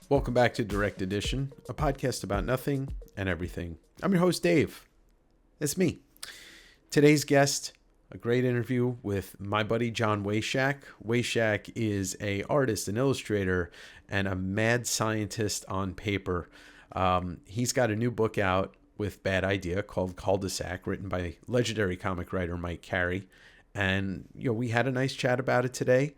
Welcome back to Direct Edition, a podcast about nothing and everything. I'm your host, Dave. It's me. Today's guest, a great interview with my buddy Jon Wayshak. Wayshak is an artist, an illustrator, and a mad scientist on paper. He's got a new book out with Bad Idea called Cul-De-Sac, written by legendary comic writer Mike Carey. And, we had a nice chat about it today.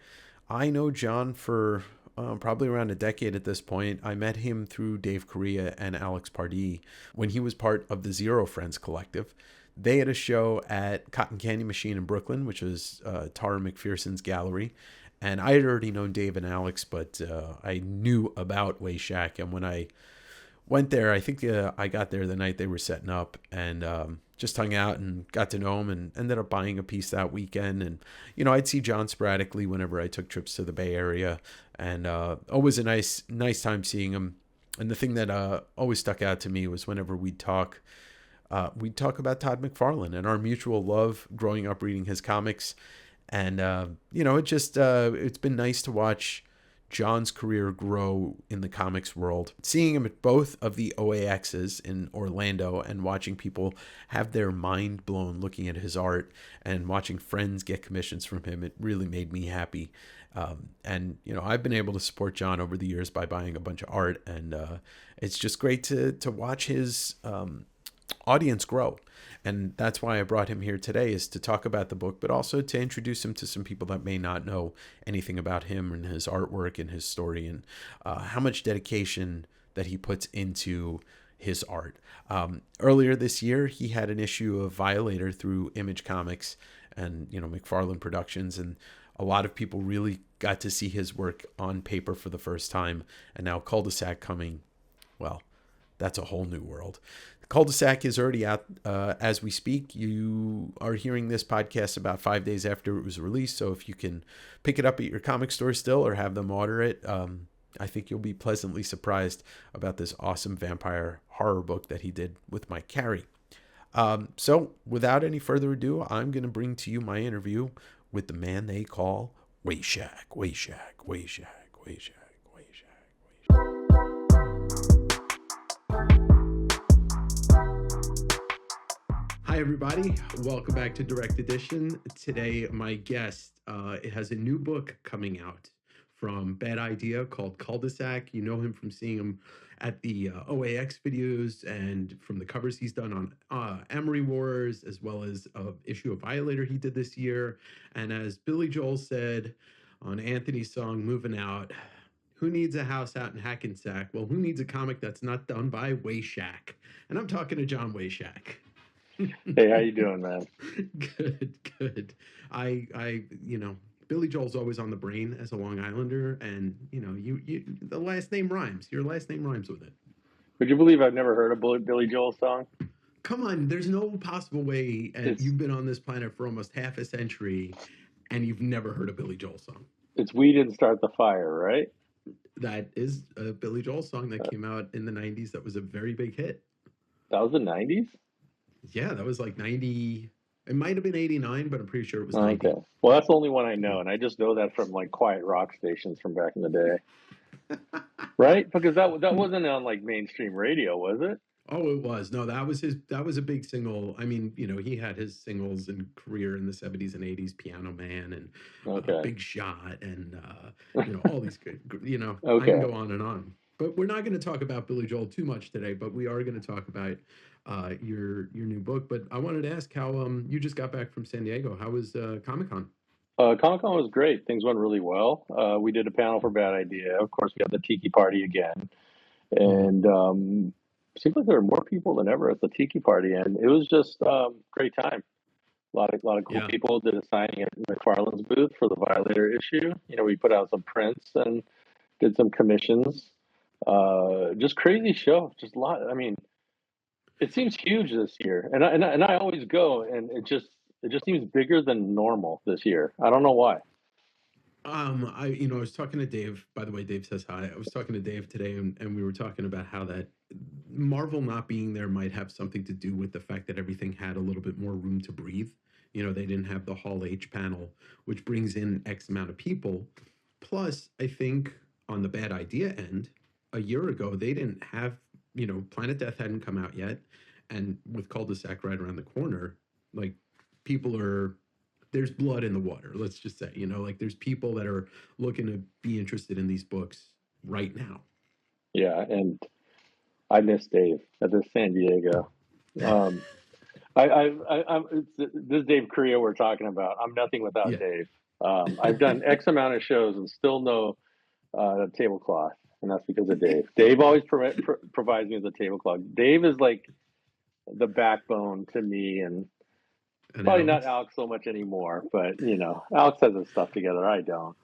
I know Jon for probably around a decade at this point. I met him through Dave Correa and Alex Pardee when he was part of the Zero Friends Collective. They had a show at Cotton Candy Machine in Brooklyn, which was Tara McPherson's gallery. And I had already known Dave and Alex, but I knew about Wayshak. And when I went there, I think I got there the night they were setting up and just hung out and got to know him and ended up buying a piece that weekend. And, I'd see Jon sporadically whenever I took trips to the Bay Area. And always a nice time seeing him. And the thing that always stuck out to me was whenever we'd talk about Todd McFarlane and our mutual love growing up reading his comics. And, it's been nice to watch Jon's career grow in the comics world. Seeing him at both of the OAXs in Orlando and watching people have their mind blown looking at his art and watching friends get commissions from him, it really made me happy. I've been able to support Jon over the years by buying a bunch of art, and it's just great to watch his audience grow. And that's why I brought him here today, is to talk about the book, but also to introduce him to some people that may not know anything about him and his artwork and his story, and how much dedication that he puts into his art. Earlier this year, he had an issue of Violator through Image Comics and, McFarlane Productions, and a lot of people really got to see his work on paper for the first time. And now Cul-De-Sac coming, well, that's a whole new world. Cul-De-Sac is already out as we speak. You are hearing this podcast about 5 days after it was released. So if you can pick it up at your comic store still or have them order it, I think you'll be pleasantly surprised about this awesome vampire horror book that he did with Mike Carey. So without any further ado, I'm going to bring to you my interview with the man they call Wayshak. Hi, everybody. Welcome back to Direct Edition. Today, my guest has a new book coming out from Bad Idea called Cul-De-Sac. You know him from seeing him at the OAX videos and from the covers he's done on Amory Wars, as well as an issue of Violator he did this year. And as Billy Joel said on Anthony's song, Moving Out, who needs a house out in Hackensack? Well, who needs a comic that's not done by Wayshak? And I'm talking to Jon Wayshak. Hey, how you doing, man? Good. I Billy Joel's always on the brain as a Long Islander, and you the last name rhymes. Your last name rhymes with it. Would you believe I've never heard a Billy Joel song? Come on, there's no possible way. And you've been on this planet for almost half a century, and you've never heard a Billy Joel song. It's "We Didn't Start the Fire," right? That is a Billy Joel song that came out in the 90s. That was a very big hit. That was the 90s? Yeah, that was like 90. It might have been 89, but I'm pretty sure it was 90. Okay. Well, that's the only one I know, and I just know that from like quiet rock stations from back in the day. Right? Because that wasn't on like mainstream radio, was it? Oh, it was. No, that was a big single. I mean, he had his singles and career in the 70s and 80s, Piano Man and Big Shot and all these good, I can go on and on. But we're not going to talk about Billy Joel too much today, but we are going to talk about your new book. But I wanted to ask how you just got back from San Diego. How was Comic-Con? Comic-Con was great. Things went really well. We did a panel for Bad Idea. Of course, we had the Tiki Party again. And seems like there were more people than ever at the Tiki Party. And it was just great time. A lot of cool people did a signing at McFarlane's booth for the Violator issue. We put out some prints and did some commissions. Just crazy show. Just a lot. I mean, it seems huge this year, and I always go, and it just seems bigger than normal this year. I don't know why. I was talking to Dave. By the way, Dave says hi. I was talking to Dave today, and we were talking about how that Marvel not being there might have something to do with the fact that everything had a little bit more room to breathe. They didn't have the Hall H panel, which brings in X amount of people. Plus, I think on the bad idea end, a year ago they didn't have, Planet Death hadn't come out yet, and with Cul-De-Sac right around the corner, like people are there's blood in the water. Let's just say, like there's people that are looking to be interested in these books right now. Yeah, and I miss Dave at the San Diego. Um, I'm this Dave Korea we're talking about. I'm nothing without Yeah. Dave. I've done X amount of shows and still no tablecloth, and that's because of Dave. Dave always provides me with a tablecloth. Dave is like the backbone to me, and And probably not Alex, Alex so much anymore. But Alex has his stuff together. I don't.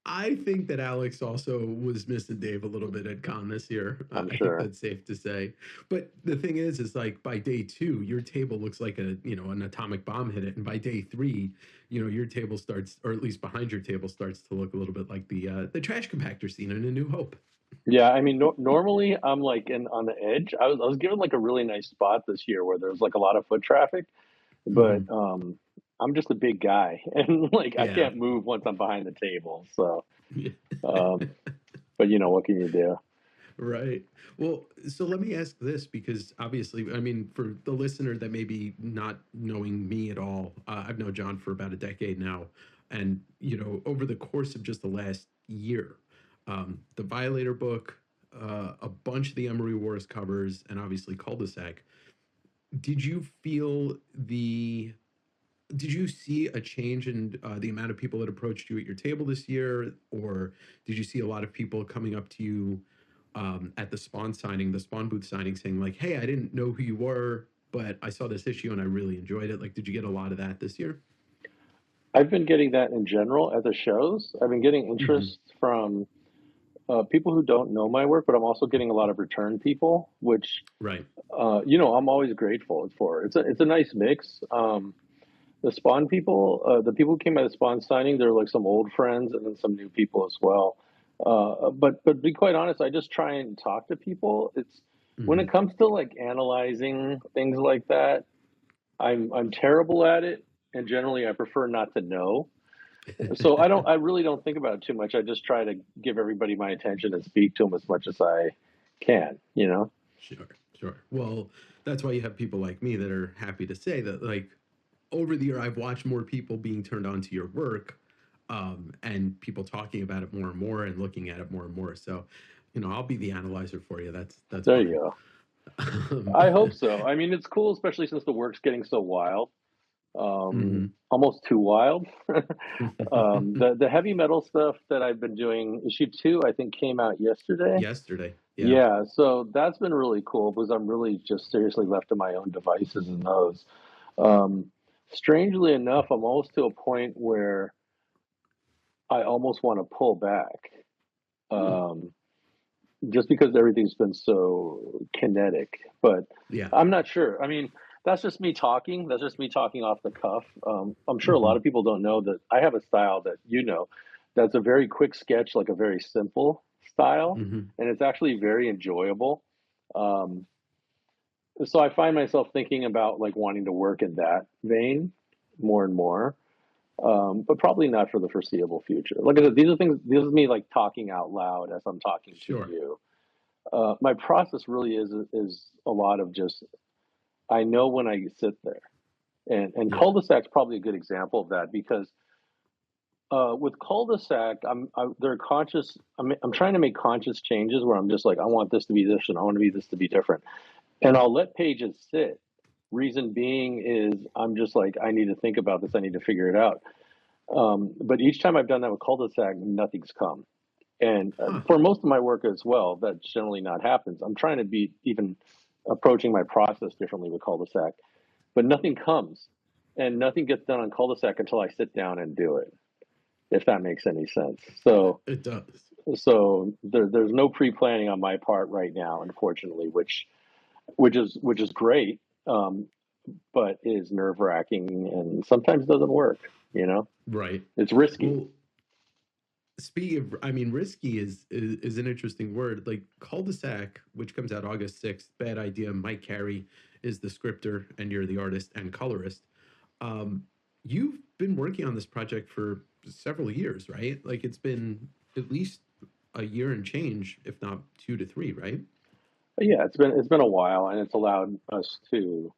I think that Alex also was missing Dave a little bit at Con this year. I'm I think sure. that's safe to say. But the thing is like by day 2, your table looks like an atomic bomb hit it, and by day 3, your table starts, or at least behind your table starts to look a little bit like the trash compactor scene in A New Hope. Yeah, I mean, normally I'm like on the edge. I was given like a really nice spot this year where there's like a lot of foot traffic, but Hmm. I'm just a big guy, and like I Yeah. can't move once I'm behind the table. So, um, but what can you do? Right. Well, so let me ask this, because obviously, I mean, for the listener that may be not knowing me at all, I've known John for about a decade now. And, over the course of just the last year, the Violator book, a bunch of the Emery Wars covers, and obviously Cul-De-Sac. Did you feel did you see a change in the amount of people that approached you at your table this year? Or did you see a lot of people coming up to you at the Spawn booth signing, saying like, "Hey, I didn't know who you were, but I saw this issue and I really enjoyed it"? Like, did you get a lot of that this year? I've been getting that in general at the shows. I've been getting Hmm. interest from people who don't know my work, but I'm also getting a lot of return people, which Right. I'm always grateful for. It's a nice mix. The Spawn people, the people who came by the Spawn signing, they're like some old friends and then some new people as well. But to be quite honest, I just try and talk to people. It's when Hmm. it comes to like analyzing things like that, I'm terrible at it, and generally I prefer not to know. So I really don't think about it too much. I just try to give everybody my attention and speak to them as much as I can, you know? Sure, sure. Well, that's why you have people like me that are happy to say that, like, over the year, I've watched more people being turned on to your work, and people talking about it more and more and looking at it more and more. So, I'll be the analyzer for you. That's There you fine. go. I hope so. I mean, it's cool, especially since the work's getting so wild, almost too wild. The heavy metal stuff that I've been doing, issue 2, I think came out yesterday. Yesterday, yeah. Yeah, so that's been really cool because I'm really just seriously left to my own devices in those. Um, Strangely enough, I'm almost to a point where I almost want to pull back, Hmm. um, just because everything's been so kinetic. But Yeah. I'm not sure. I mean, that's just me talking. That's just me talking off the cuff. I'm sure a lot Hmm. of people don't know that I have a style that that's a very quick sketch, like a very simple style, Hmm. and it's actually very enjoyable. Um, so I find myself thinking about like wanting to work in that vein more and more, but probably not for the foreseeable future. Like I said, these are things. This is me like talking out loud as I'm talking to Sure. you. My process really is a lot of just I know when I sit there, and Yeah. cul-de-sac's probably a good example of that because with cul-de-sac, they're conscious. I'm trying to make conscious changes where I'm just like I want this to be this and I want to be this to be different, and I'll let pages sit. Reason being is I'm just like I need to think about this. I need to figure it out. But each time I've done that with cul-de-sac, nothing's come. And Huh. for most of my work as well, that generally not happens. I'm trying to be even approaching my process differently with cul-de-sac, but nothing comes, and nothing gets done on cul-de-sac until I sit down and do it. If that makes any sense. It does. So there's no pre-planning on my part right now, unfortunately, which is great, um, but is nerve-wracking and sometimes doesn't work. You know, Right. it's risky. Well, Speaking of, I mean, risky is an interesting word. Like Cul-De-Sac, which comes out August 6th, Bad Idea. Mike Carey is the scripter, and you're the artist and colorist. Um, you've been working on this project for several years, right? Like it's been at least a year and change, if not 2 to 3, right? Yeah, it's been a while, and it's allowed us to.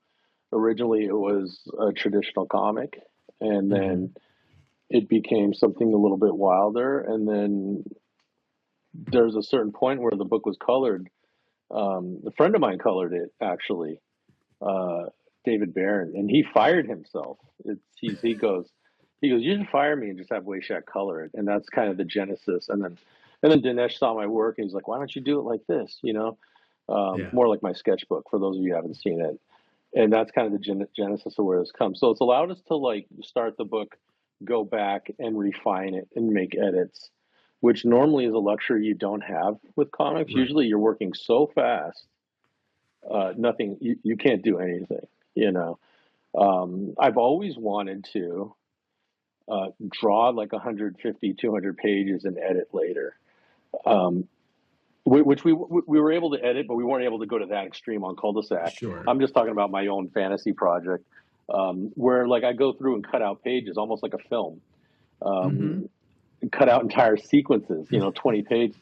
Originally, it was a traditional comic, and Mm-hmm. then it became something a little bit wilder. And then there's a certain point where the book was colored. A friend of mine colored it actually, uh, David Barron, and he fired himself. He goes, you should fire me and just have Wayshak color it, and that's kind of the genesis. And then Dinesh saw my work and he's like, why don't you do it like this? Yeah. More like my sketchbook for those of you who haven't seen it. And that's kind of the genesis of where this comes. So it's allowed us to like start the book, go back and refine it and make edits, which normally is a luxury you don't have with comics. Right. Usually you're working so fast, nothing, you can't do anything, you know. I've always wanted to draw like 150, 200 pages and edit later. Um, which we were able to edit, but we weren't able to go to that extreme on Cul-De-Sac. Sure. I'm just talking about my own fantasy project, where like I go through and cut out pages, almost like a film, Mm-hmm. um, cut out entire sequences, 20 pages.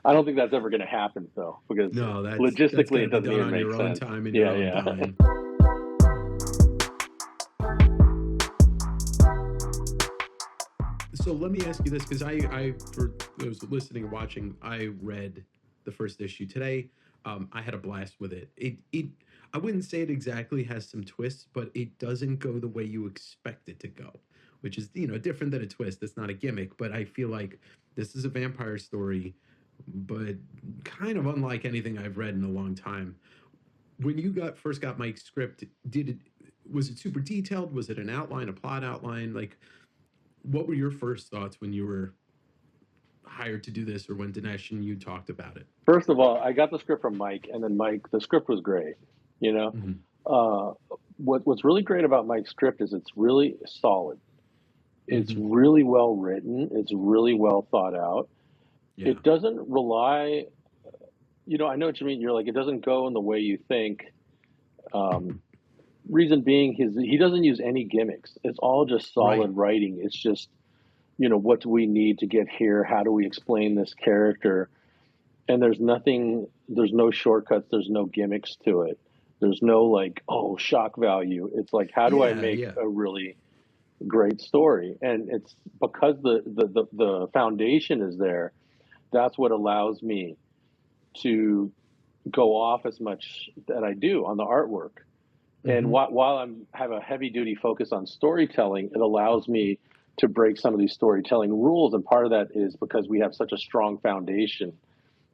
I don't think that's ever going to happen though, because No, that's got logistically to it be doesn't done even on make your own sense. time and your Yeah, own yeah. dime. So let me ask you this, because I, for those listening and watching, I read the first issue today. I had a blast with it. I wouldn't say it exactly has some twists, but it doesn't go the way you expect it to go, which is, different than a twist. It's not a gimmick, but I feel like this is a vampire story, but kind of unlike anything I've read in a long time. When you first got Mike's script, was it super detailed? Was it an outline, a plot outline? Like, what were your first thoughts when you were hired to do this, or when Dinesh and you talked about it? First of all, I got the script from Mike, and then the script was great. You know, Mm-hmm. uh, what's really great about Mike's script is it's really solid. It's Mm-hmm. really well written. It's really well thought out. Yeah. It doesn't rely, I know what you mean. You're like, it doesn't go in the way you think. Um, Reason being, he doesn't use any gimmicks. It's all just Right. solid writing. It's just, what do we need to get here? How do we explain this character? And there's no shortcuts, there's no gimmicks to it. There's no like, oh, shock value. It's like, how do I Yeah. make Yeah. a really great story? And it's because the foundation is there, that's what allows me to go off as much that I do on the artwork. And Mm-hmm. while I'm have a heavy duty focus on storytelling, it allows me to break some of these storytelling rules. And part of that is because we have such a strong foundation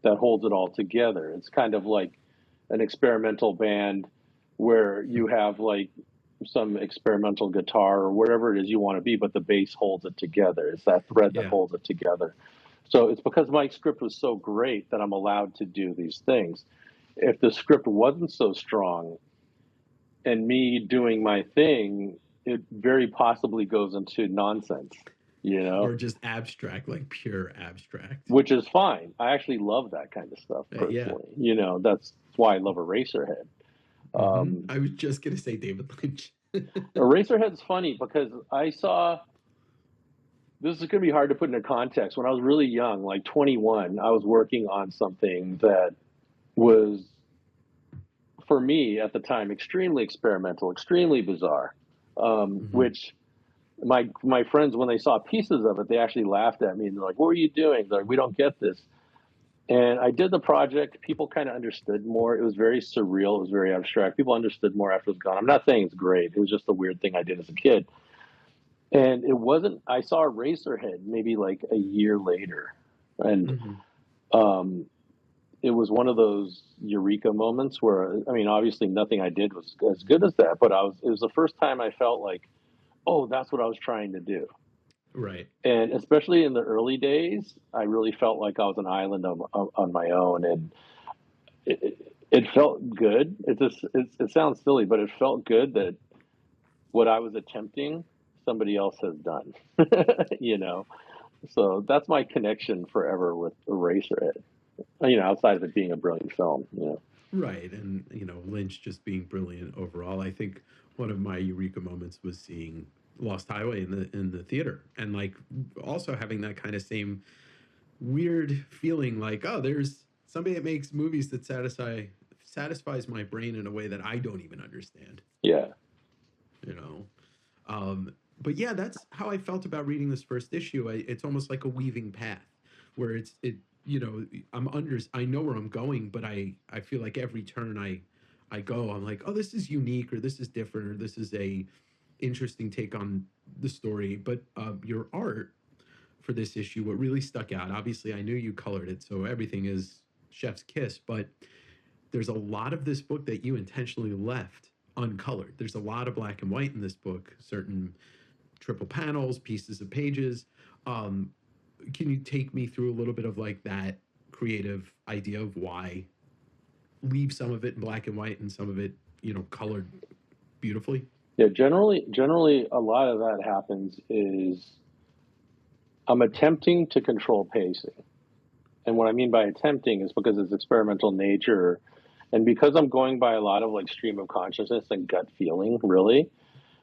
that holds it all together. It's kind of like an experimental band where you have like some experimental guitar or whatever it is you want to be, but the bass holds it together. It's that thread that Yeah. holds it together. So it's because Mike's script was so great that I'm allowed to do these things. If the script wasn't so strong and me doing my thing, it very possibly goes into nonsense, Or just abstract, like pure abstract. which is fine. I actually love that kind of stuff Yeah. personally. That's why I love Eraserhead. Mm-hmm. Um, I was just gonna say David Lynch. Eraserhead's funny because I saw this is going to be hard to put into context. When I was really young, like 21, I was working on something that was, for me at the time, extremely experimental, extremely bizarre. Mm-hmm. Which my friends, when they saw pieces of it, they actually laughed at me and they're like, "What are you doing?" They're like, "We don't get this." And I did the project. People kind of understood more. It was very surreal. It was very abstract. People understood more after it was gone. I'm not saying it's great. It was just a weird thing I did as a kid. And it wasn't, I saw Eraserhead maybe like a year later. And Mm-hmm. um, it was one of those eureka moments where, I mean, obviously nothing I did was as good as that, but it was the first time I felt like, oh, that's what I was trying to do. Right. And especially in the early days, I really felt like I was an island on my own. And it felt good. It sounds silly, but it felt good that what I was attempting, somebody else has done. you know. So that's my connection forever with Eraserhead. Outside of it being a brilliant film. Right, and Lynch just being brilliant overall. I think one of my eureka moments was seeing Lost Highway in the theater, and like also having that kind of same weird feeling, like, oh, there's somebody that makes movies that satisfies my brain in a way that I don't even understand. Yeah. You know, but yeah, that's how I felt about reading this first issue. It's almost like a weaving path, where I know where I'm going, but I feel like every turn I go, I'm like, oh, this is unique, or this is different, or this is a interesting take on the story. But your art for this issue, what really stuck out, obviously I knew you colored it, so everything is chef's kiss, but there's a lot of this book that you intentionally left uncolored. There's a lot of black and white in this book, certain triple panels, pieces of pages. Can you take me through a little bit of like that creative idea of why leave some of it in black and white and some of it, colored beautifully? Yeah, generally a lot of that happens is I'm attempting to control pacing. And what I mean by attempting is because it's experimental nature, and because I'm going by a lot of like stream of consciousness and gut feeling, really,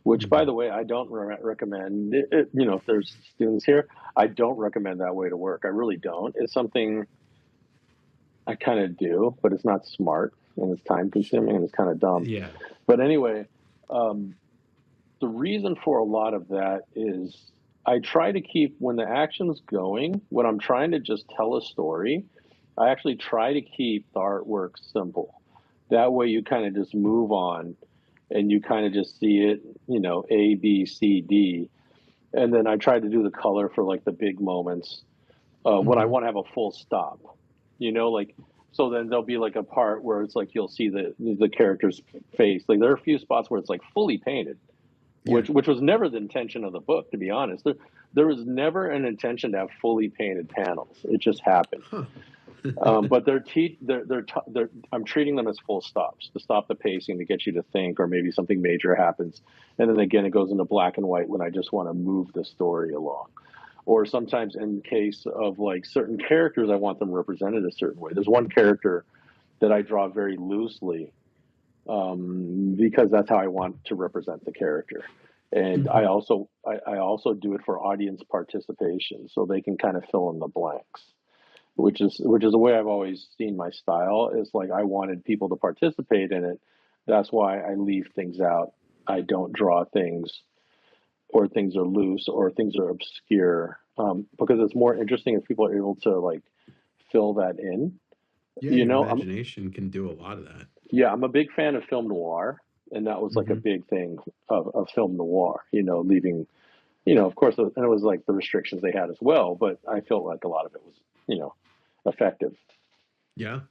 which by the way, I don't recommend if there's students here, I don't recommend that way to work. I really don't. It's something I kind of do, but it's not smart, and it's time consuming, and it's kind of dumb. Yeah. But anyway, the reason for a lot of that is I try to keep, when the action's going, when I'm trying to just tell a story, I actually try to keep the artwork simple. That way you kind of just move on and you kind of just see it, A, B, C, D. And then I try to do the color for like the big moments when I want to have a full stop, so then there'll be like a part where it's like you'll see the character's face. Like there are a few spots where it's like fully painted. Yeah. Which was never the intention of the book, to be honest. There was never an intention to have fully painted panels. It just happened. Huh. But I'm treating them as full stops to stop the pacing, to get you to think, or maybe something major happens, and then again it goes into black and white when I just want to move the story along. Or sometimes in case of like certain characters, I want them represented a certain way. There's one character that I draw very loosely because that's how I want to represent the character. And I also do it for audience participation, so they can kind of fill in the blanks, which is the way I've always seen my style. Is like I wanted people to participate in it. That's why I leave things out. I don't draw things, or things are loose, or things are obscure, because it's more interesting if people are able to like fill that in. Yeah, your imagination can do a lot of that. Yeah, I'm a big fan of film noir, and that was like a big thing of film noir, leaving, of course, and it was like the restrictions they had as well, but I felt like a lot of it was, effective. Yeah.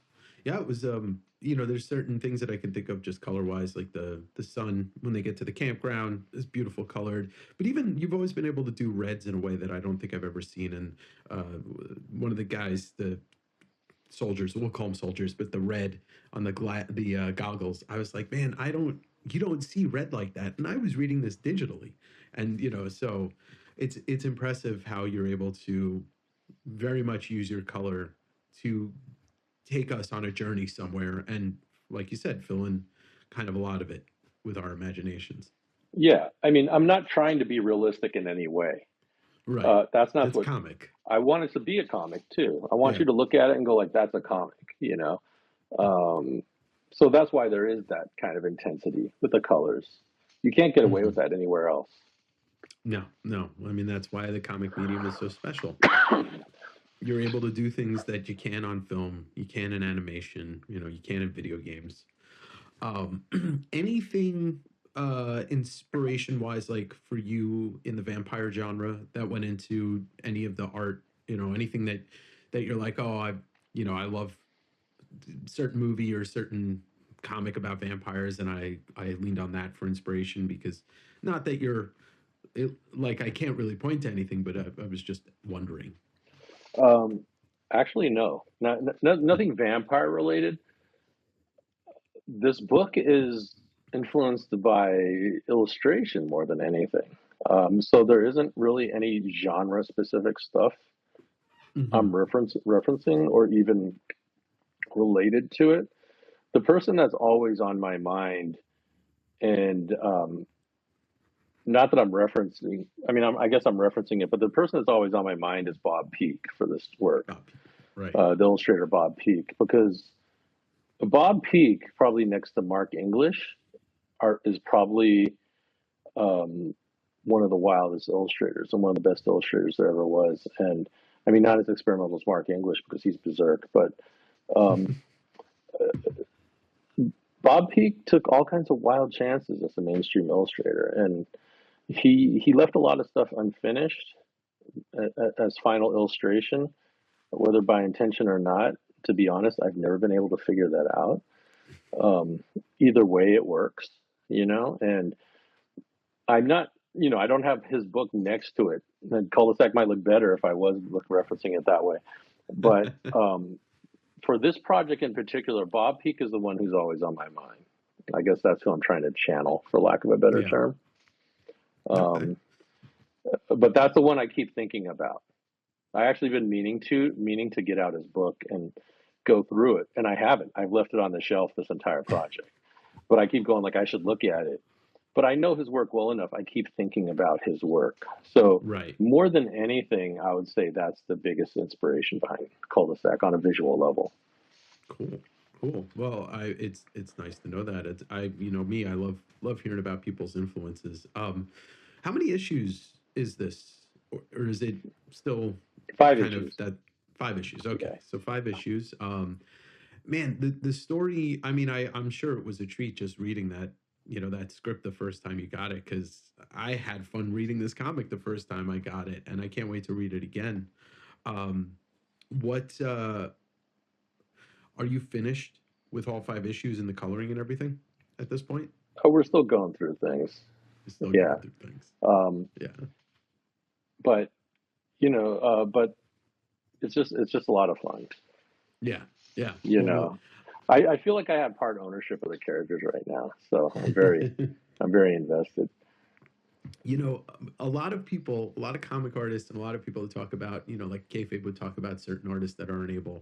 Yeah, it was, there's certain things that I can think of just color-wise, like the sun, when they get to the campground, is beautiful colored. But even you've always been able to do reds in a way that I don't think I've ever seen. And one of the guys, the soldiers, we'll call them soldiers, but the red on the goggles, I was like, man, you don't see red like that. And I was reading this digitally, and so it's impressive how you're able to very much use your color to take us on a journey somewhere, and like you said, fill in kind of a lot of it with our imaginations. Yeah, I mean, I'm not trying to be realistic in any way. Right. That's not That's what comic. I want it to be. A comic too. I want you to look at it and go like, "That's a comic," So that's why there is that kind of intensity with the colors. You can't get away with that anywhere else. No. I mean, that's why the comic medium is so special. You're able to do things that you can on film, you can in animation, you can in video games. Anything inspiration wise, like for you in the vampire genre that went into any of the art, anything that you're like, oh, I love certain movie or certain comic about vampires, and I leaned on that for inspiration, because not that I can't really point to anything, but I was just wondering. Actually, no, nothing vampire related. This book is influenced by illustration more than anything. So there isn't really any genre specific stuff I'm referencing or even related to it. The person that's always on my mind, and not that I'm referencing, I mean, I guess I'm referencing it, but the person that's always on my mind is Bob Peak for this work, Right. The illustrator Bob Peak, because Bob Peak, probably next to Mark English, is probably one of the wildest illustrators and one of the best illustrators there ever was. And I mean, not as experimental as Mark English because he's berserk, but um, Bob Peak took all kinds of wild chances as a mainstream illustrator, and he left a lot of stuff unfinished as final illustration, whether by intention or not. To be honest, I've never been able to figure that out. Either way, it works, and I'm not, I don't have his book next to it. And Cul-De-Sac might look better if I was referencing it that way. But for this project in particular, Bob Peak is the one who's always on my mind. I guess that's who I'm trying to channel, for lack of a better term. Okay. But that's the one I keep thinking about. I actually been meaning to get out his book and go through it, and I haven't. I've left it on the shelf this entire project. But I keep going like I should look at it. But I know his work well enough. I keep thinking about his work. So more than anything, I would say that's the biggest inspiration behind Cul-De-Sac on a visual level. Cool. Well, it's nice to know that. I love hearing about people's influences. How many issues is this, or is it still 5 issues? 5 issues. Okay, Yeah. So 5 issues. Man, the story. I mean, I'm sure it was a treat just reading that. That script the first time you got it, because I had fun reading this comic the first time I got it, and I can't wait to read it again. What are you finished with all 5 issues and the coloring and everything at this point? Oh, we're still going through things. Going through things. But but it's just a lot of fun. Yeah. I feel like I have part ownership of the characters right now, so I'm very invested. A lot of people, a lot of comic artists, and a lot of people that talk about, like kayfabe would talk about certain artists that aren't able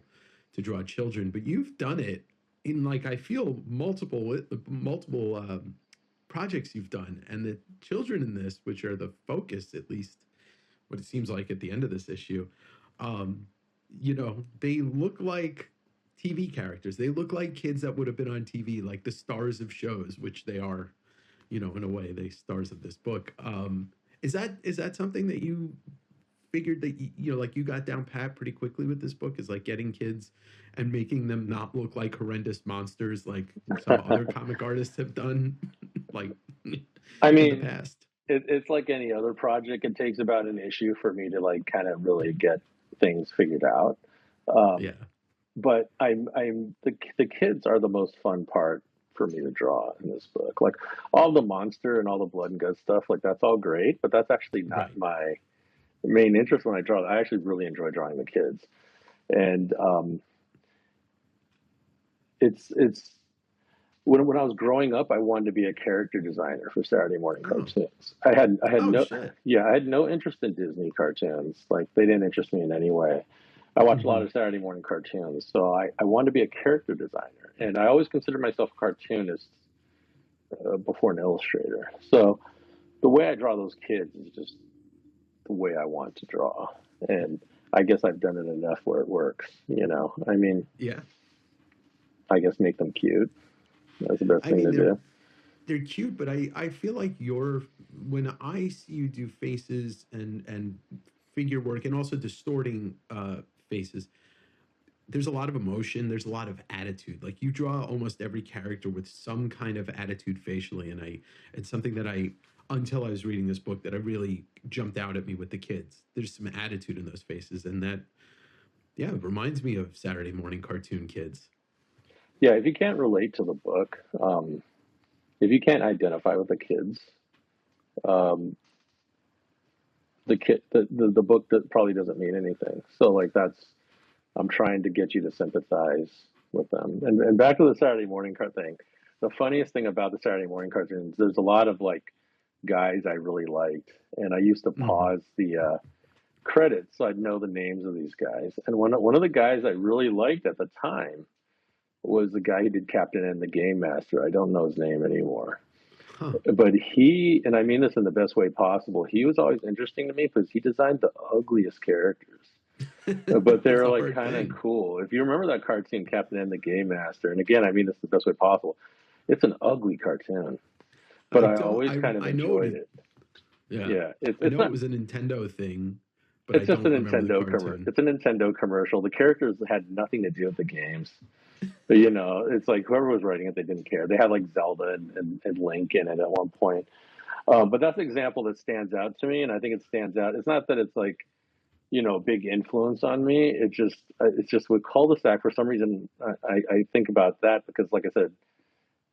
to draw children, but you've done it in, like, I feel multiple projects you've done, and the children in this, which are the focus, at least what it seems like at the end of this issue, they look like TV characters. They look like kids that would have been on TV, like the stars of shows, which they are, in a way, they stars of this book. Is that something that you figured that like you got down pat pretty quickly with this book, is like getting kids and making them not look like horrendous monsters like some other comic artists have done, like in the past? It's like any other project. It takes about an issue for me to like kind of really get things figured out. But the kids are the most fun part for me to draw in this book. Like all the monster and all the blood and guts stuff, like that's all great, but that's actually not my main interest when I draw. I actually really enjoy drawing the kids, and it's when I was growing up, I wanted to be a character designer for Saturday morning cartoons. I had no interest in Disney cartoons. Like they didn't interest me in any way. I watched a lot of Saturday morning cartoons, so I wanted to be a character designer, and I always considered myself a cartoonist before an illustrator. So the way I draw those kids is just the way I want to draw, and I guess I've done it enough where it works. I mean, I guess make them cute. That's the best thing to do. They're cute, but I feel like when I see you do faces and figure work, and also distorting faces, there's a lot of emotion, there's a lot of attitude. Like you draw almost every character with some kind of attitude facially, and it's something that until I was reading this book, that I really jumped out at me with the kids. There's some attitude in those faces, and that it reminds me of Saturday morning cartoon kids. Yeah, if you can't relate to the book, if you can't identify with the kids, the book that probably doesn't mean anything. So like I'm trying to get you to sympathize with them. And back to the Saturday morning cart thing. The funniest thing about the Saturday morning cartoons, there's a lot of like guys I really liked, and I used to pause the credits, so I'd know the names of these guys. And one of the guys I really liked at the time was the guy who did Captain and the Game Master. I don't know his name anymore. Huh. But he, and I mean this in the best way possible, he was always interesting to me because he designed the ugliest characters. But they're like kind of cool. If you remember that cartoon, Captain and the Game Master, and again, I mean this the best way possible, it's an ugly cartoon. But I always kind of enjoyed it. Yeah. It's not, it was a Nintendo thing. But it's just a Nintendo commercial. It's a Nintendo commercial. The characters had nothing to do with the games. But, you know, it's like whoever was writing it, they didn't care. They had like Zelda and Link in it at one point. But that's an example that stands out to me, and I think it stands out. It's not that it's like, you know, a big influence on me. It's just with Cul-De-Sac, for some reason, I think about that because, like I said,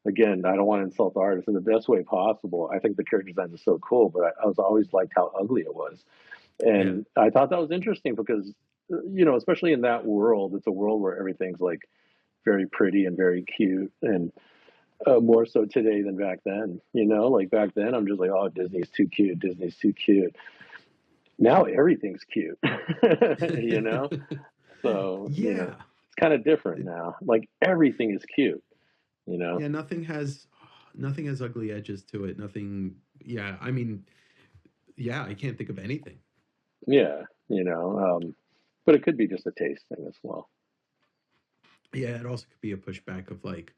again, I don't want to insult the artist in the best way possible. I think the character design is so cool, but I was always liked how ugly it was. And I thought that was interesting because, you know, especially in that world, it's a world where everything's like very pretty and very cute, and more so today than back then. You know, like back then, I'm just like, oh, Disney's too cute. Disney's too cute. Now everything's cute, you know? So, you know, it's kind of different now. Like everything is cute, you know? Yeah, nothing has ugly edges to it. Nothing, I mean, I can't think of anything. Yeah, you know, but it could be just a taste thing as well. Yeah, it also could be a pushback of like,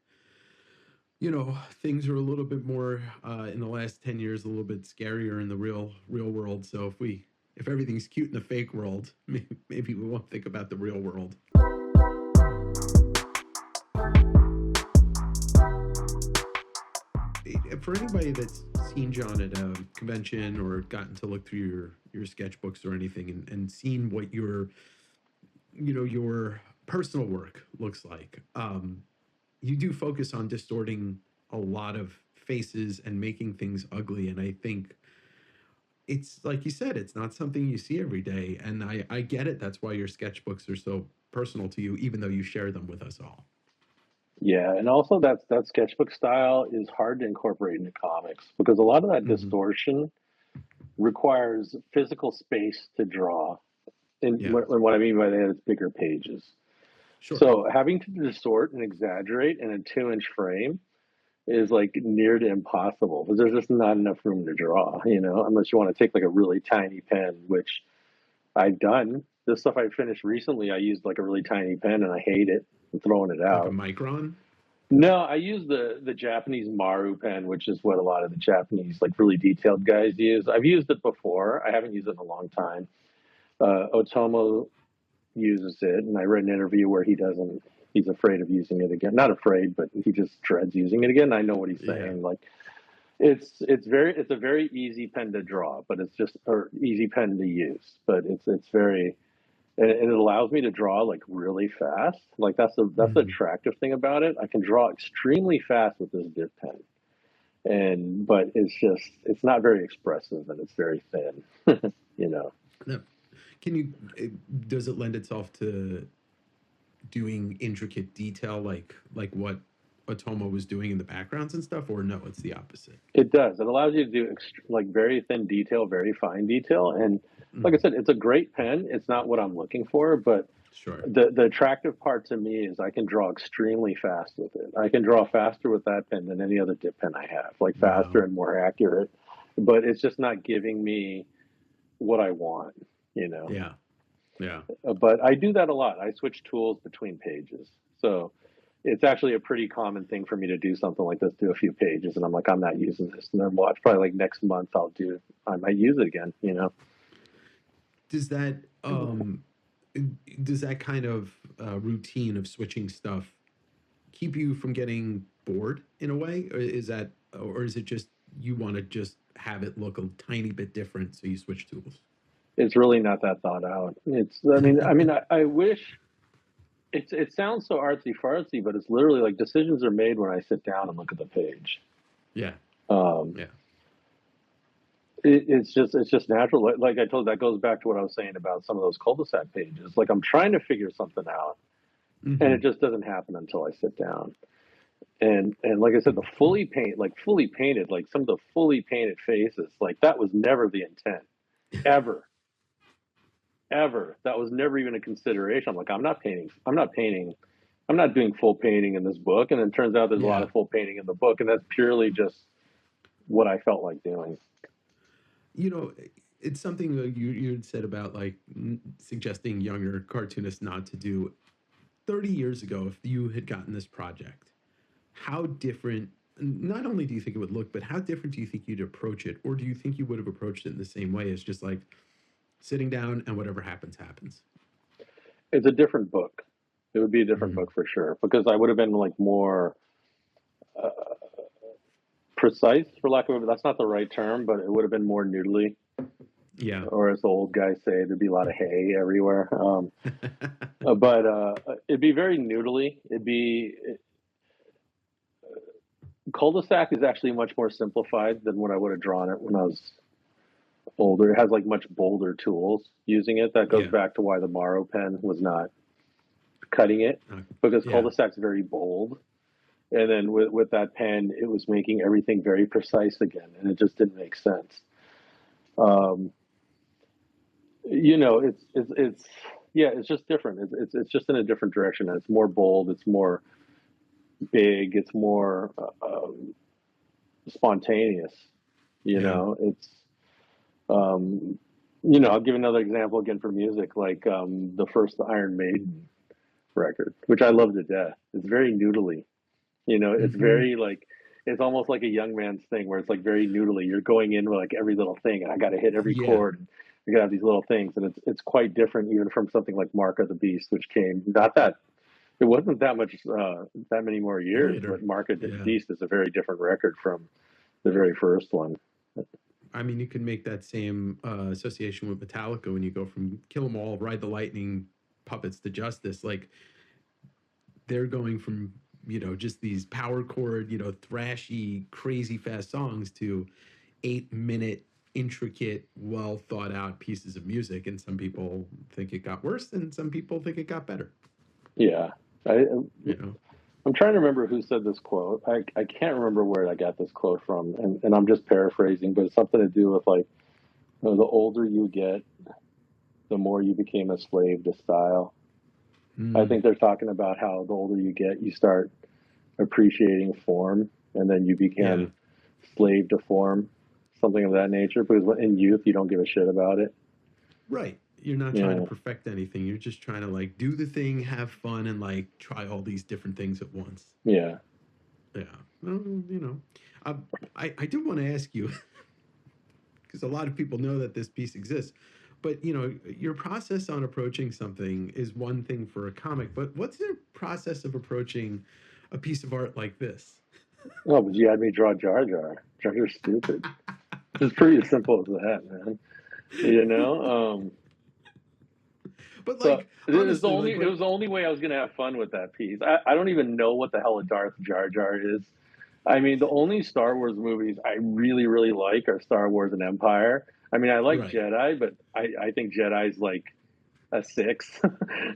you know, things are a little bit more in the last 10 years, a little bit scarier in the real world. So if everything's cute in the fake world, maybe we won't think about the real world. For anybody that's seen Jon at a convention or gotten to look through your sketchbooks or anything and seen what your personal work looks like, you do focus on distorting a lot of faces and making things ugly. And I think it's like you said, it's not something you see every day. And I get it. That's why your sketchbooks are so personal to you, even though you share them with us all. Yeah, and also that sketchbook style is hard to incorporate into comics because a lot of that distortion requires physical space to draw. And what I mean by that is bigger pages. Sure. So having to distort and exaggerate in a 2-inch frame is like near to impossible because there's just not enough room to draw, you know, unless you want to take like a really tiny pen, which I've done. This stuff I finished recently, I used like a really tiny pen and I hate it. I'm throwing it out. Like a Micron? No, I use the Japanese Maru pen, which is what a lot of the Japanese like really detailed guys use. I've used it before. I haven't used it in a long time. Otomo uses it, and I read an interview where he's afraid of using it again. Not afraid, but he just dreads using it again. I know what he's saying. Like it's a very easy pen to draw, but it's just or easy pen to use, but it's very. And it allows me to draw like really fast. Like that's the attractive thing about it. I can draw extremely fast with this dip pen, but it's not very expressive and it's very thin. You know. Does it lend itself to doing intricate detail like what Otomo was doing in the backgrounds and stuff, or no, it's the opposite? It does. It allows you to do like very thin detail, very fine detail, and like I said, it's a great pen. It's not what I'm looking for, but the attractive part to me is I can draw extremely fast with it. I can draw faster with that pen than any other dip pen I have, like faster and more accurate, but it's just not giving me what I want, you know? Yeah. But I do that a lot. I switch tools between pages. So it's actually a pretty common thing for me to do something like this, do a few pages, and I'm like, I'm not using this. And then watch, probably like next month I might use it again, you know? Does that kind of routine of switching stuff keep you from getting bored in a way, or is it just you want to just have it look a tiny bit different, so you switch tools? It's really not that thought out. I wish it sounds so artsy fartsy, but it's literally like decisions are made when I sit down and look at the page. It's just natural. Like I told you, that goes back to what I was saying about some of those cul-de-sac pages. Like I'm trying to figure something out, and it just doesn't happen until I sit down. And like I said, the fully painted, like some of the fully painted faces, like that was never the intent, ever. ever. That was never even a consideration. I'm like, I'm not painting. I'm not doing full painting in this book. And then it turns out there's a lot Yeah. of full painting in the book. And that's purely just what I felt like doing. You know, it's something that you had said about like suggesting younger cartoonists not to do. 30 years ago, if you had gotten this project, how different, not only do you think it would look, but how different do you think you'd approach it? Or do you think you would have approached it in the same way as just like sitting down and whatever happens, happens? It's a different book. It would be a different Mm. book for sure, because I would have been like more uh, precise, for lack of that's not the right term, but it would have been more noodly. Yeah. Or as the old guys say, there'd be a lot of hay everywhere. But it'd be very noodly. Cul-De-Sac is actually much more simplified than when I would have drawn it when I was older. It has like much bolder tools using it. That goes Yeah. back to why the Morrow pen was not cutting it, because Yeah. Cul-De-Sac's very bold. And then with that pen, it was making everything very precise again, and it just didn't make sense. Um, you know, it's yeah, it's just different. It's just in a different direction. And it's more bold. It's more big. It's more spontaneous. You Yeah. know, it's you know, I'll give another example again for music, like the first Iron Maiden record, which I love to death. It's very noodly. You know, it's Hmm. very like, it's almost like a young man's thing where it's like very noodly. You're going in with like every little thing, and I got to hit every Yeah. chord. And you got to have these little things, and it's quite different even from something like Mark of the Beast, which came not that it wasn't that much that many more years, Later. but Mark of the Yeah. Beast is a very different record from the very first one. I mean, you can make that same association with Metallica when you go from Kill 'Em All, Ride the Lightning, Puppets to Justice. Like they're going from just these power chord, thrashy, crazy fast songs to 8 minute, intricate, well thought out pieces of music. And some people think it got worse, and some people think it got better. Yeah, I, You know. I'm trying to remember who said this quote. I can't remember where I got this quote from, and I'm just paraphrasing, but it's something to do with like, you know, the older you get, the more you became a slave to style. I Mm, think they're talking about how the older you get, you start appreciating form, and then you yeah. become slave to form, something of that nature. Because in youth, you don't give a shit about it. Right. You're not trying to Yeah, perfect anything. You're just trying to like do the thing, have fun, and like try all these different things at once. yeah. Yeah. Well, I, I do want to ask you because a lot of people know that this piece exists, but your process on approaching something is one thing for a comic, but what's the process of approaching a piece of art like this? Oh, but you had me draw Jar Jar. Jar Jar's stupid. It's pretty as simple as that, man. You know. But So like honestly, like it what? was the only way I was gonna have fun with that piece. I don't even know what the hell a Darth Jar Jar is. I mean, the only Star Wars movies I really, really like are Star Wars and Empire. I mean, I like Right. Jedi, but I think Jedi's like a six,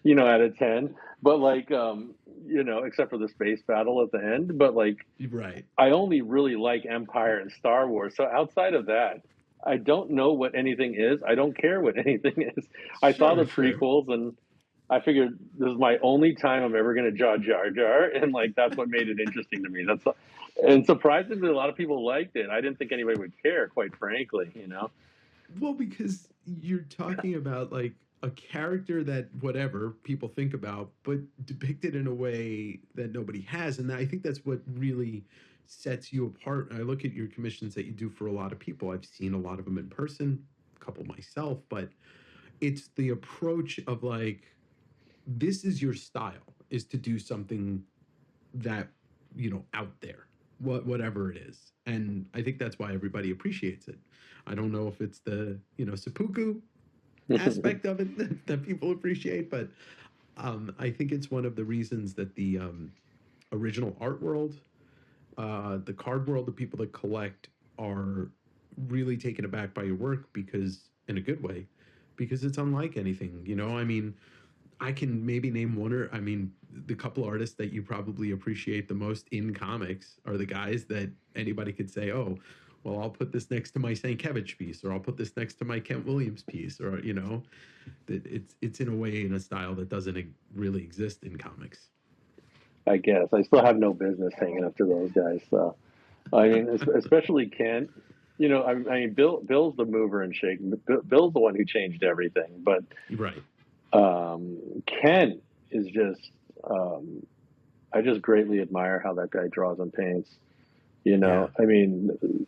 you know, out of 10. But like, you know, except for the space battle at the end. But like, Right. I only really like Empire and Star Wars. So outside of that, I don't know what anything is. I don't care what anything is. I saw the Sure. Sure. prequels and I figured this is my only time I'm ever going to draw Jar Jar, and like that's what made it interesting to me. And surprisingly, a lot of people liked it. I didn't think anybody would care, quite frankly. You know? Well, because you're talking about like a character that whatever people think about, but depicted in a way that nobody has. And I think that's what really sets you apart. I look at your commissions that you do for a lot of people. I've seen a lot of them in person, a couple myself, but it's the approach of like, this is your style, is to do something that, out there, whatever it is. And I think that's why everybody appreciates it. I don't know if it's the, seppuku aspect of it that people appreciate, but I think it's one of the reasons that the original art world, the card world, the people that collect are really taken aback by your work because, in a good way, because it's unlike anything. I mean, I can maybe name one or I mean, the couple artists that you probably appreciate the most in comics are the guys that anybody could say, oh, well, I'll put this next to my Sienkiewicz piece, or I'll put this next to my Kent Williams piece, or, you know, that it's in a way, in a style that doesn't really exist in comics. I guess I still have no business hanging up to those guys. So I mean, especially Kent. You know, I mean, Bill's the mover and shaker. Bill's the one who changed everything. But Right. Kent is just. I just greatly admire how that guy draws and paints. You know, Yeah. I mean,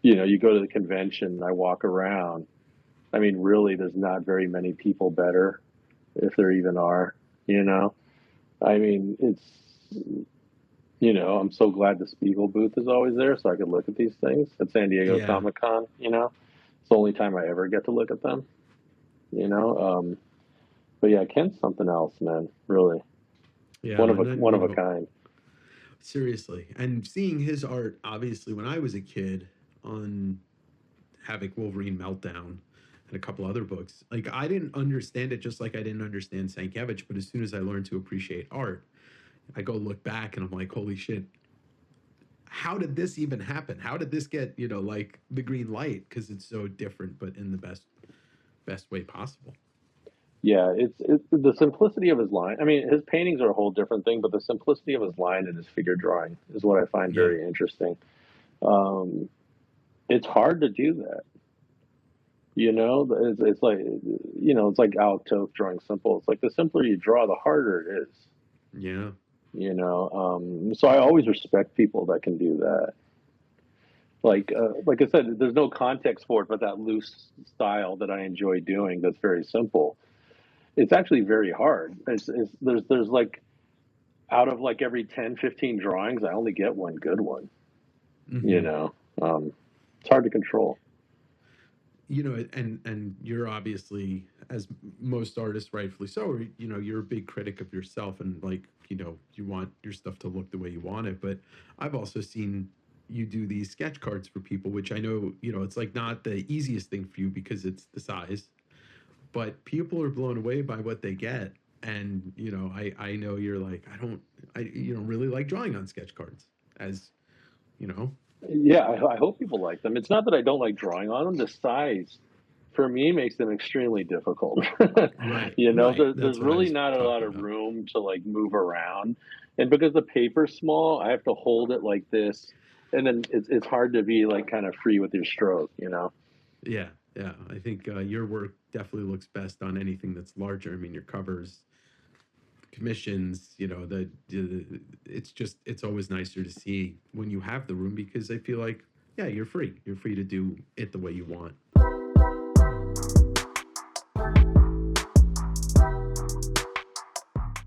you know, you go to the convention, I walk around. I mean, really, there's not very many people better, if there even are. You know, I mean, it's, you know, I'm so glad the Spiegel booth is always there so I could look at these things at San Diego Yeah. Comic Con. You know, it's the only time I ever get to look at them. You know, but yeah, Kent's something else, man. Really, Yeah. one of And a then, one of a kind. seriously. And seeing his art, obviously, when I was a kid on Havoc, Wolverine, Meltdown, and a couple other books, like, I didn't understand it, just like I didn't understand Sienkiewicz. But as soon as I learned to appreciate art, I go look back and I'm like, holy shit, how did this even happen? How did this get, you know, like, the green light? Because it's so different, but in the best way possible. Yeah, it's the simplicity of his line. I mean, his paintings are a whole different thing, but the simplicity of his line and his figure drawing is what I find Yeah. very interesting. Um, it's hard to do that. You know, it's like, you know, it's like Al Toth drawing simple. It's like the simpler you draw, the harder it is. Yeah. You know, so I always respect people that can do that. Like I said, there's no context for it, but that loose style that I enjoy doing, that's very simple. It's actually very hard. There's like out of like every 10, 15 drawings, I only get one good one. You Mm-hmm. know, it's hard to control. You know, and you're obviously, as most artists rightfully so, you know, you're a big critic of yourself, and, like, you know, you want your stuff to look the way you want it. But I've also seen you do these sketch cards for people, which I know, you know, it's like not the easiest thing for you because it's the size, but people are blown away by what they get. And, you know, I know you're like, I you don't really like drawing on sketch cards, as you know. Yeah, I hope people like them. It's not that I don't like drawing on them. The size, for me, makes them extremely difficult. Right, You know, right. there's That's what I really was not a lot talking of about. room to like move around, and because the paper's small, I have to hold it like this, and then it's hard to be like kind of free with your stroke. You know. Yeah, yeah. I think your work definitely looks best on anything that's larger. I mean, your covers, commissions, you know, it's just, it's always nicer to see when you have the room, because I feel like, yeah, you're free. You're free to do it the way you want.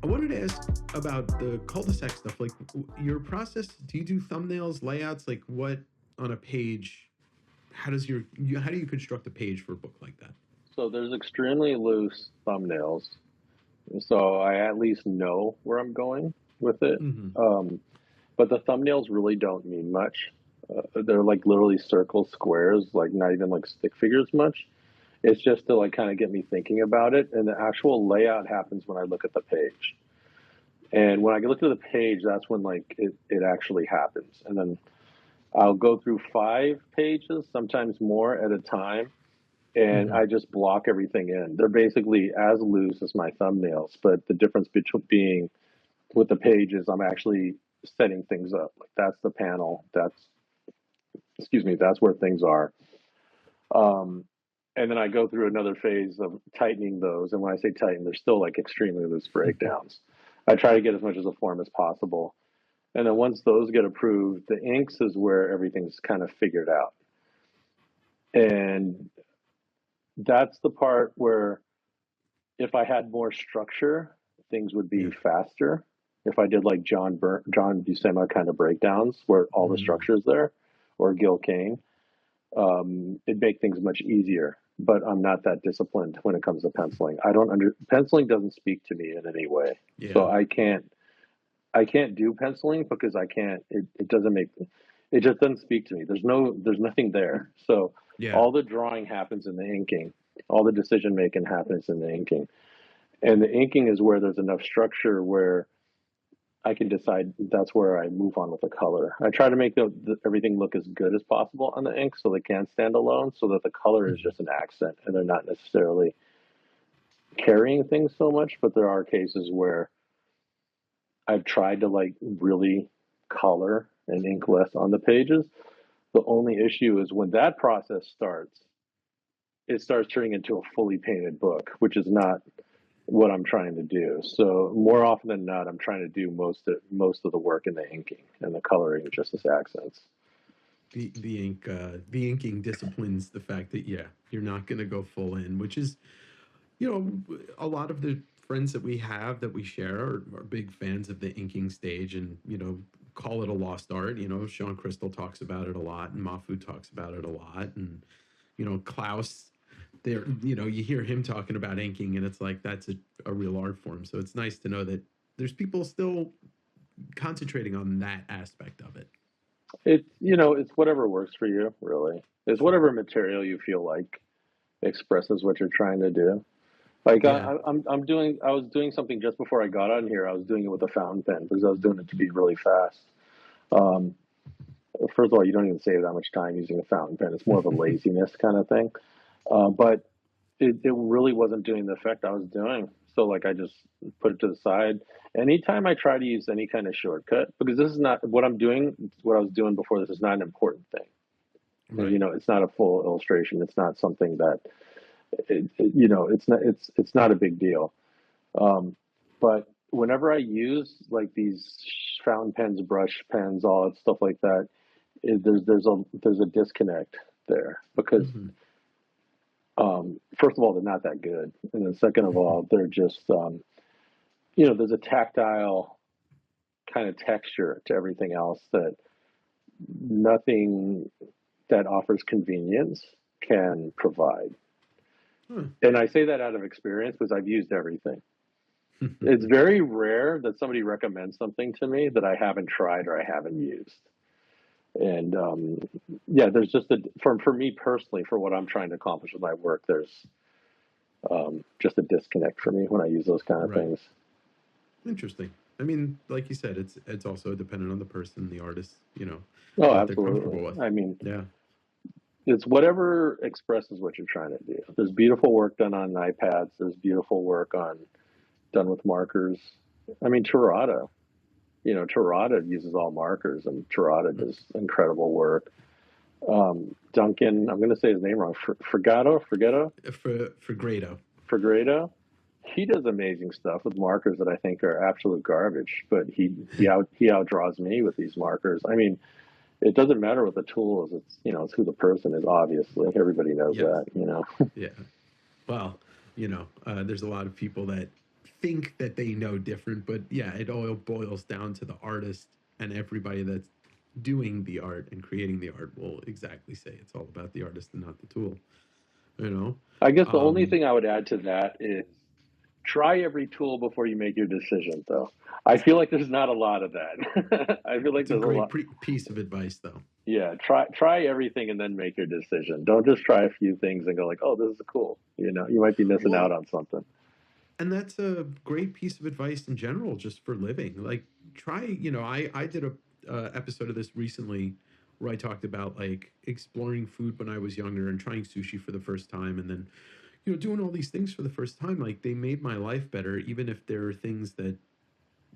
I wanted to ask about the cul-de-sac stuff. Like, your process, do you do thumbnails, layouts? Like, what on a page? How does how do you construct a page for a book like that? So there's extremely loose thumbnails, so I at least know where I'm going with it. Mm-hmm. But the thumbnails really don't mean much. They're like literally circles, squares, like not even like stick figures much. It's just to like kind of get me thinking about it. And the actual layout happens when I look at the page. And when I look at the page, that's when like it actually happens. And then I'll go through 5 pages, sometimes more at a time, and Mm-hmm. I just block everything in. They're basically as loose as my thumbnails, but the difference between being with the pages, I'm actually setting things up. Like that's the panel. Excuse me, that's where things are. Um, and then I go through another phase of tightening those. And when I say tighten, they're still like extremely loose breakdowns. I try to get as much as a form as possible. And then once those get approved, the inks is where everything's kind of figured out. And that's the part where if I had more structure, things would be Yeah. faster. If I did like John Buscema kind of breakdowns where all the Mm-hmm. structure is there, or Gil Kane, it'd make things much easier. But I'm not that disciplined when it comes to penciling. I don't under Penciling doesn't speak to me in any way. Yeah. So I can't do penciling because I can't. It doesn't make. It just doesn't speak to me. There's nothing there. So Yeah. all the drawing happens in the inking. All the decision making happens in the inking. And the inking is where there's enough structure where I can decide that's where I move on with the color. I try to make everything look as good as possible on the ink so they can stand alone, so that the color is Mhm. just an accent and they're not necessarily carrying things so much. But there are cases where I've tried to like really color and ink less on the pages. The only issue is when that process starts, it starts turning into a fully painted book, which is not what I'm trying to do. So more often than not, I'm trying to do most of the work in the inking and the coloring just as accents. The inking disciplines the fact that you're not going to go full in, which is, a lot of the friends that we have that we share are big fans of the inking stage, and call it a lost art. Sean Crystal talks about it a lot, and Mafu talks about it a lot, and Klaus. There, you hear him talking about inking, and it's like that's a real art form. So it's nice to know that there's people still concentrating on that aspect of it. It's whatever works for you, really. It's Sure. whatever material you feel like expresses what you're trying to do. Like Yeah. I was doing something just before I got on here. I was doing it with a fountain pen because I was doing it to be really fast. Um, First of all, you don't even save that much time using a fountain pen. It's more of a laziness kind of thing. But it really wasn't doing the effect I was doing. So like I just put it to the side. Anytime I try to use any kind of shortcut, because this is not what I'm doing, what I was doing before, this is not an important thing. And, Right. it's not a full illustration. It's not something that, it's not a big deal. Um, but whenever I use like these fountain pens, brush pens, all that stuff like that, there's a disconnect there because Hmm. first of all, they're not that good, and then second of all, they're just there's a tactile kind of texture to everything else that nothing that offers convenience can provide. Huh. And I say that out of experience because I've used everything. It's very rare that somebody recommends something to me that I haven't tried or I haven't used. And yeah, there's just for me personally, for what I'm trying to accomplish with my work, there's just a disconnect for me when I use those kind of Right. things. Interesting. I mean, like you said, it's also dependent on the person, the artist, Oh, what they're absolutely. comfortable with. I mean, Yeah. it's whatever expresses what you're trying to do. There's beautiful work done on iPads. There's beautiful work done with markers. I mean, Terada uses all markers, and Terada does incredible work. Duncan, I'm going to say his name wrong. For Grado. Fregredo. He does amazing stuff with markers that I think are absolute garbage, but he outdraws me with these markers. I mean, it doesn't matter what the tool is. It's who the person is. Obviously, everybody knows Yes. that. Yeah. Well, there's a lot of people that think that they know different, but yeah, it all boils down to the artist, and everybody that's doing the art and creating the art will exactly say it's all about the artist and not the tool. You know. I guess the only Um, thing I would add to that is try every tool before you make your decision. Though I feel like there's not a lot of that. I feel like it's a there's a great lot. piece of advice, though. Yeah, try everything and then make your decision. Don't just try a few things and go like, "Oh, this is cool." You might be missing out Well, on something. and that's a great piece of advice in general, just for living. Like, try. I did a episode of this recently where I talked about like exploring food when I was younger and trying sushi for the first time, and then doing all these things for the first time. Like, they made my life better, even if there are things that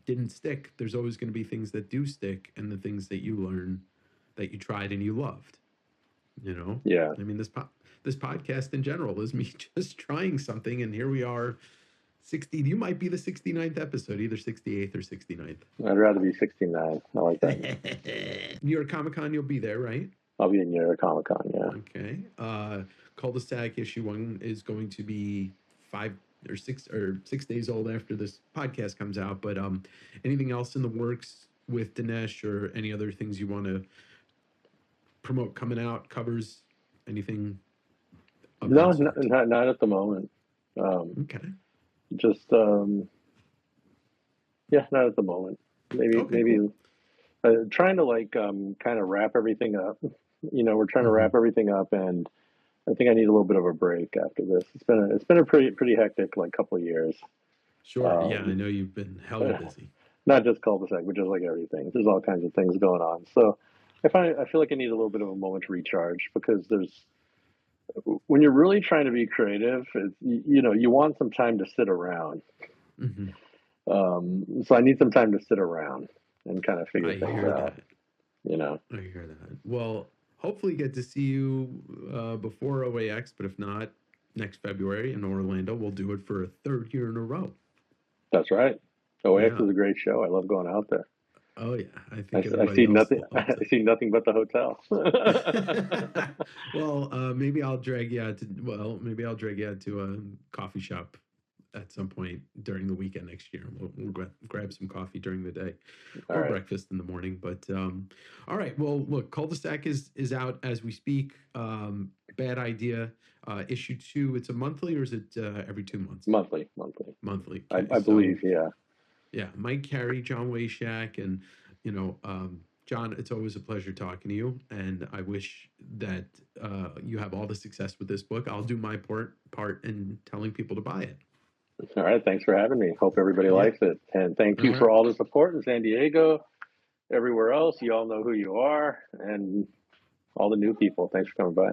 didn't stick. There's always going to be things that do stick, and the things that you learn that you tried and you loved. You know, Yeah, I mean, this podcast in general is me just trying something, and here we are. 60, you might be the 69th episode, either 68th or 69th. I'd rather be 69. I like that. New York Comic Con, you'll be there, right? I'll be in New York Comic Con. Yeah. Okay. Cul-De-Sac issue 1 is going to be 5 or 6 days old after this podcast comes out. But anything else in the works with Dinesh, or any other things you want to promote coming out, covers, anything of No, that sort? not at the moment. Um, Okay. just yeah, not at the moment. Okay, Maybe cool. trying to like kind of wrap everything up. We're trying to Hmm. wrap everything up, and I think I need a little bit of a break after this. It's been a pretty hectic like couple of years. Sure. Yeah, I Um, know you've been hella busy. Not just cul-de-sac, but just like everything. There's all kinds of things going on. So I feel like I need a little bit of a moment to recharge because there's when you're really trying to be creative, you want some time to sit around. Hmm. So I need some time to sit around and kind of figure I things hear out. that. You know, I hear that. Well, hopefully get to see you before OAX, but if not, next February in Orlando, we'll do it for a third year in a row. that's right. OAX Yeah. is a great show. I love going out there. Oh yeah. I think I everybody see else nothing. will hope I so. see nothing but the hotel. Well, maybe I'll drag you out to. Well, maybe I'll drag you out to a coffee shop at some point during the weekend next year. We'll grab some coffee during the day, All or right. breakfast in the morning. But all right. Well, look, Cul-De-Sac is out as we speak. Bad idea. Issue 2. It's a monthly, or is it every 2 months? Monthly. Monthly. I So believe. Yeah. yeah, Mike Carey, Jon Wayshak, and John, it's always a pleasure talking to you, and I wish that you have all the success with this book. I'll do my part in telling people to buy it. All right. Thanks for having me. Hope everybody Yeah. likes it. And thank All you for right. all the support in San Diego, everywhere else. You all know who you are, and all the new people. Thanks for coming by.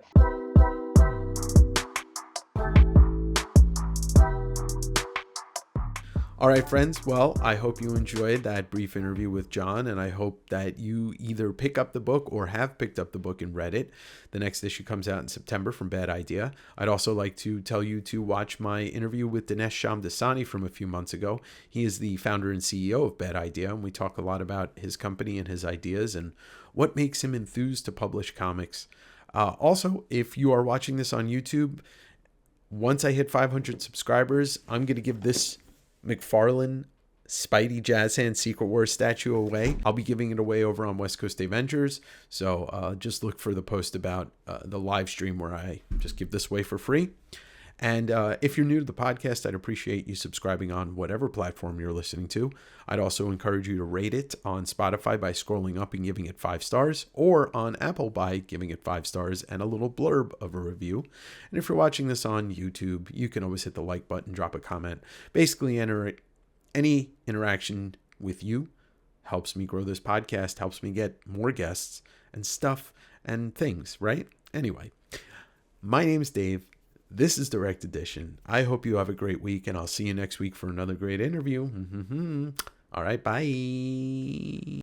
All right, friends. Well, I hope you enjoyed that brief interview with Jon, and I hope that you either pick up the book or have picked up the book and read it. The next issue comes out in September from Bad Idea. I'd also like to tell you to watch my interview with Dinesh Shamdasani from a few months ago. He is the founder and CEO of Bad Idea, and we talk a lot about his company and his ideas and what makes him enthused to publish comics. Also, if you are watching this on YouTube, once I hit 500 subscribers, I'm going to give this McFarlane Spidey Jazz Hand Secret Wars statue away. I'll be giving it away over on West Coast Davengers. So just look for the post about the live stream where I just give this away for free. And if you're new to the podcast, I'd appreciate you subscribing on whatever platform you're listening to. I'd also encourage you to rate it on Spotify by scrolling up and giving it 5 stars, or on Apple by giving it 5 stars and a little blurb of a review. And if you're watching this on YouTube, you can always hit the like button, drop a comment. Basically, any interaction with you helps me grow this podcast, helps me get more guests and stuff and things, right? Anyway, my name's Dave. This is Direct Edition. I hope you have a great week, and I'll see you next week for another great interview. All right, bye.